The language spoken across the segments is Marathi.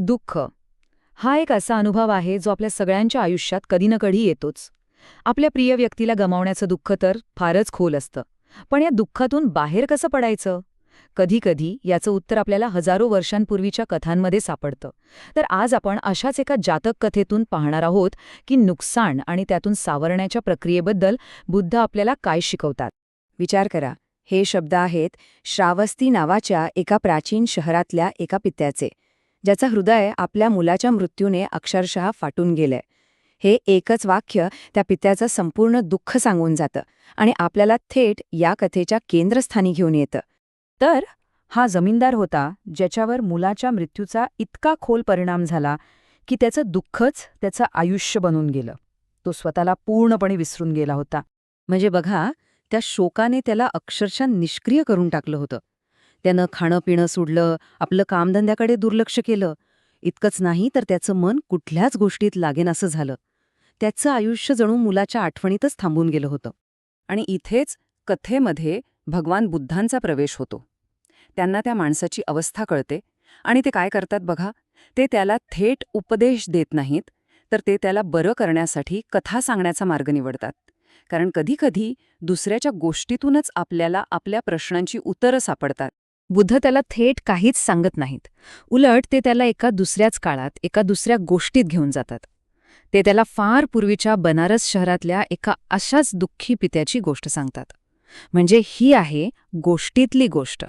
दुःख हा एक असा अनुभव आहे जो आपल्या सगळ्यांच्या आयुष्यात कधी ना कधी येतोच. आपल्या प्रिय व्यक्तीला गमावण्याचं दुःख तर फारच खोल असतं. पण या दुःखातून बाहेर कसं पडायचं? कधी-कधी याचं उत्तर आपल्याला हजारो वर्षांपूर्वीच्या कथांमध्ये सापडतं. तर आज आपण अशाच एका जातक कथेतून पाहणार आहोत की नुकसान आणि त्यातून सावरण्याच्या प्रक्रियेबद्दल बुद्ध आपल्याला काय शिकवतात. विचार करा, हे शब्द आहेत श्रावस्ती नावाच्या एका प्राचीन शहरातल्या एका पित्याचे, ज्याचं हृदय आपल्या मुलाच्या मृत्यूने अक्षरशः फाटून गेलंय. हे एकच वाक्य त्या पित्याचं संपूर्ण दुःख सांगून जातं आणि आपल्याला थेट या कथेच्या केंद्रस्थानी घेऊन येतं. तर हा जमीनदार होता ज्याच्यावर मुलाच्या मृत्यूचा इतका खोल परिणाम झाला की त्याचं दुःखच त्याचं आयुष्य बनून गेलं. तो स्वतःला पूर्णपणे विसरून गेला होता. म्हणजे बघा, त्या शोकाने त्याला अक्षरशः निष्क्रिय करून टाकलं होतं. त्यानं खाणं-पिणं सोडलं, आपलं कामधंद्याकडे दुर्लक्ष केलं. इतकंच नाही तर त्याचं मन कुठल्याच गोष्टीत लागेन असं झालं. त्याचं आयुष्य जणू मुलाच्या आठवणीतच थांबून गेलं होतं. आणि इथेच कथेमध्ये भगवान बुद्धांचा प्रवेश होतो. त्यांना त्या माणसाची अवस्था कळते आणि ते काय करतात बघा, ते त्याला थेट उपदेश देत नाहीत, तर ते त्याला बरं करण्यासाठी कथा सांगण्याचा मार्ग निवडतात. कारण कधीकधी दुसऱ्याच्या गोष्टीतूनच आपल्याला आपल्या प्रश्नांची उत्तरं सापडतात. बुद्ध त्याला थेट काहीच सांगत नाहीत. उलट ते त्याला एका दुसऱ्याच काळात एका दुसऱ्या गोष्टीत घेऊन जातात. ते त्याला फार पूर्वीच्या बनारस शहरातल्या एका अशाच दुःखी पित्याची गोष्ट सांगतात. म्हणजे ही आहे गोष्टीतली गोष्ट.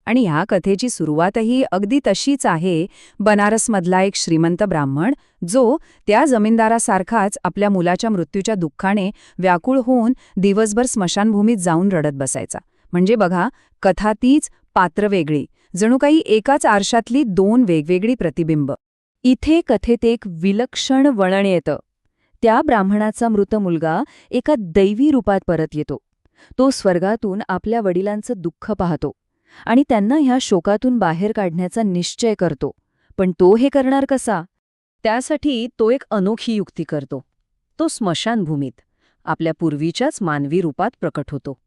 आणि ह्या कथेची सुरुवातही अगदी तशीच आहे. बनारसमधला एक श्रीमंत ब्राह्मण जो त्या जमीनदारासारखाच आपल्या मुलाच्या मृत्यूच्या दुःखाने व्याकुळ होऊन दिवसभर स्मशानभूमीत जाऊन रडत बसायचा. म्हणजे बघा, कथा तीच, पात्र वेगळी, जणू काही एकाच आरशातली दोन वेगवेगळी प्रतिबिंब. इथे कथेत एक विलक्षण वळण येतं. त्या ब्राह्मणाचा मृत मुलगा एका दैवी रूपात परत येतो. तो स्वर्गातून आपल्या वडिलांचं दुःख पाहतो आणि त्यांना ह्या शोकातून बाहेर काढण्याचा निश्चय करतो. पण तो हे करणार कसा? त्यासाठी तो एक अनोखी युक्ती करतो. तो स्मशानभूमीत आपल्या पूर्वीच्याच मानवी रूपात प्रकट होतो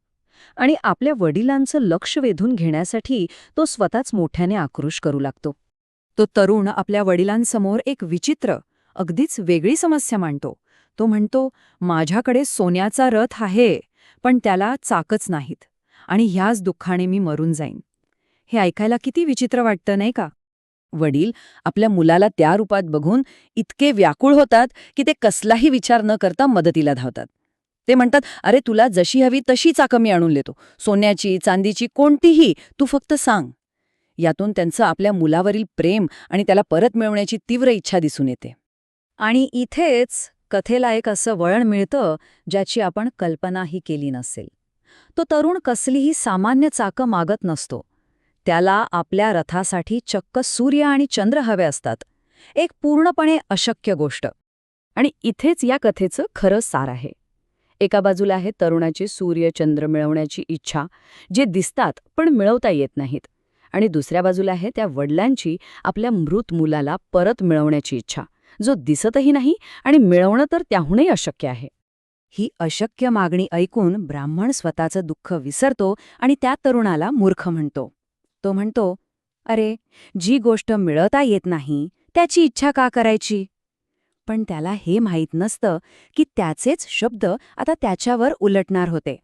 आणि आपल्या वडिलांचं लक्ष वेधून घेण्यासाठी तो स्वतःच मोठ्याने आक्रोश करू लागतो. तो तरुण आपल्या वडिलांसमोर एक विचित्र, अगदीच वेगळी समस्या मांडतो. तो म्हणतो, माझ्याकडे सोन्याचा रथ आहे, पण त्याला चाकच नाहीत आणि ह्याच दुःखाने मी मरून जाईन. हे ऐकायला किती विचित्र वाटतं, नाही का? वडील आपल्या मुलाला त्या रूपात बघून इतके व्याकुळ होतात की ते कसलाही विचार न करता मदतीला धावतात. ते म्हणतात, अरे तुला जशी हवी तशी चाकं मी आणून देतो, सोन्याची, चांदीची, कोणतीही, तू फक्त सांग. यातून त्यांचं आपल्या मुलावरील प्रेम आणि त्याला परत मिळवण्याची तीव्र इच्छा दिसून येते. आणि इथेच कथेला एक असं वळण मिळतं ज्याची आपण कल्पनाही केली नसेल. तो तरुण कसलीही सामान्य चाकं मागत नसतो. त्याला आपल्या रथासाठी चक्क सूर्य आणि चंद्र हवे असतात. एक पूर्णपणे अशक्य गोष्ट. आणि इथेच या कथेचं खरं सार आहे. एका बाजूला आहे तरुणाची सूर्य चंद्र मिळवण्याची इच्छा, जे दिसतात पण मिळवता येत नाहीत. आणि दुसऱ्या बाजूला आहे त्या वडिलांची आपल्या मृत मुलाला परत मिळवण्याची इच्छा, जो दिसतही नाही आणि मिळवणं तर त्याहूनही अशक्य आहे. ही अशक्य मागणी ऐकून ब्राह्मण स्वतःचं दुःख विसरतो आणि त्या तरुणाला मूर्ख म्हणतो. तो म्हणतो, अरे, जी गोष्ट मिळवता येत नाही त्याची इच्छा का करायची? पण त्याला हे माहीत नसतं की त्याचेच शब्द आता त्याच्यावर उलटणार होते.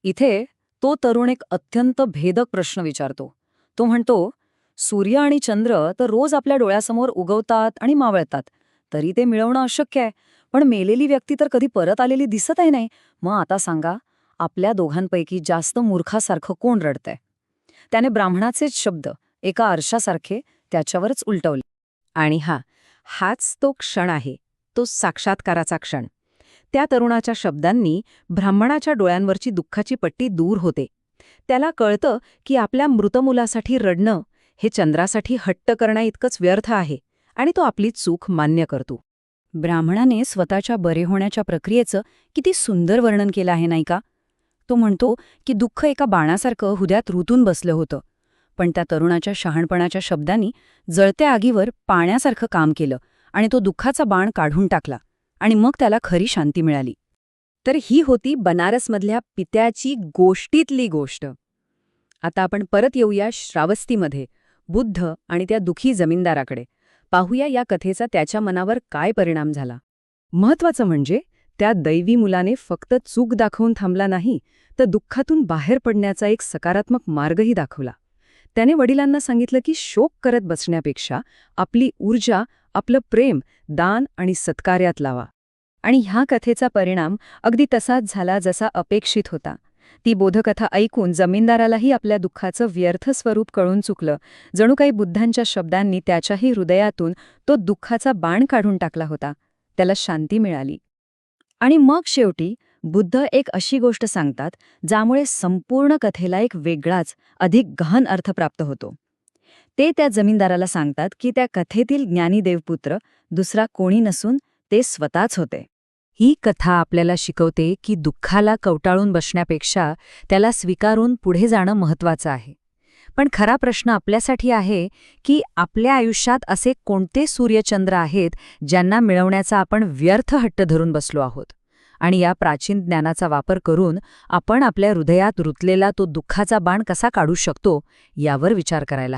इथे तो तरुण एक अत्यंत भेदक प्रश्न विचारतो. तो म्हणतो, सूर्य आणि चंद्र तर रोज आपल्या डोळ्यासमोर उगवतात आणि मावळतात, तरी ते मिळवणं अशक्य आहे. पण मेलेली व्यक्ती तर कधी परत आलेली दिसतही नाही. मग आता सांगा, आपल्या दोघांपैकी जास्त मूर्खासारखं कोण रडतंय? त्याने ब्राह्मणाचेच शब्द एका आरशासारखे त्याच्यावरच उलटवले. आणि हाच तो क्षण आहे, तो साक्षात्काराचा क्षण. त्या तरुणाच्या शब्दांनी ब्राह्मणाच्या डोळ्यांवरची दुःखाची पट्टी दूर होते. त्याला कळतं की आपल्या मृतमुलासाठी रडणं हे चंद्रासाठी हट्ट करण्याइतकंच व्यर्थ आहे आणि तो आपली चूक मान्य करतो. ब्राह्मणाने स्वतःच्या बरे होण्याच्या प्रक्रियेचं किती सुंदर वर्णन केलं आहे, नाही का? तो म्हणतो की दुःख एका बाणासारखं हृदयात रुतून बसलं होतं, पण त्या तरुणाच्या शहाणपणाच्या शब्दांनी जळत्या आगीवर पाण्यासारखं काम केलं आणि तो दुःखाचा बाण काढून टाकला आणि मग त्याला खरी शांती मिळाली. तर ही होती बनारसमधल्या पित्याची गोष्टीतली गोष्ट. आता आपण परत येऊया श्रावस्तीमध्ये, बुद्ध आणि त्या दुखी जमीनदाराकडे. पाहूया या कथेचा त्याच्या मनावर काय परिणाम झाला. महत्वाचं म्हणजे त्या दैवी मुलाने फक्त चूक दाखवून थांबला नाही, तर दुःखातून बाहेर पडण्याचा एक सकारात्मक मार्गही दाखवला. त्याने वडिलांना सांगितलं की शोक करत बसण्यापेक्षा आपली ऊर्जा, आपलं प्रेम, दान आणि सत्कार्यात लावा. आणि ह्या कथेचा परिणाम अगदी तसाच झाला जसा अपेक्षित होता. ती बोधकथा ऐकून जमीनदारालाही आपल्या दुःखाचं व्यर्थ स्वरूप कळून चुकलं. जणू काही बुद्धांच्या शब्दांनी त्याच्याही हृदयातून तो दुःखाचा बाण काढून टाकला होता. त्याला शांती मिळाली. आणि मग शेवटी बुद्ध एक अशी गोष्ट सांगतात ज्यामुळे संपूर्ण कथेला एक वेगळाच, अधिक गहन अर्थ प्राप्त होतो. ते त्या जमीनदाराला सांगतात की त्या कथेतील ज्ञानी देवपुत्र दुसरा कोणी नसून ते स्वतःच होते. ही कथा आपल्याला शिकवते की दुःखाला कवटाळून बसण्यापेक्षा त्याला स्वीकारून पुढे जाणं महत्त्वाचं आहे. पण खरा प्रश्न आपल्यासाठी आहे की आपल्या आयुष्यात असे कोणते सूर्यचंद्र आहेत ज्यांना मिळवण्याचा आपण व्यर्थ हट्ट धरून बसलो आहोत. आणि या प्राचीन ज्ञानाचा वापर करून आपण आपल्या हृदयात रुतलेला तो दुःखाचा बाण कसा काढू शकतो यावर विचार करायला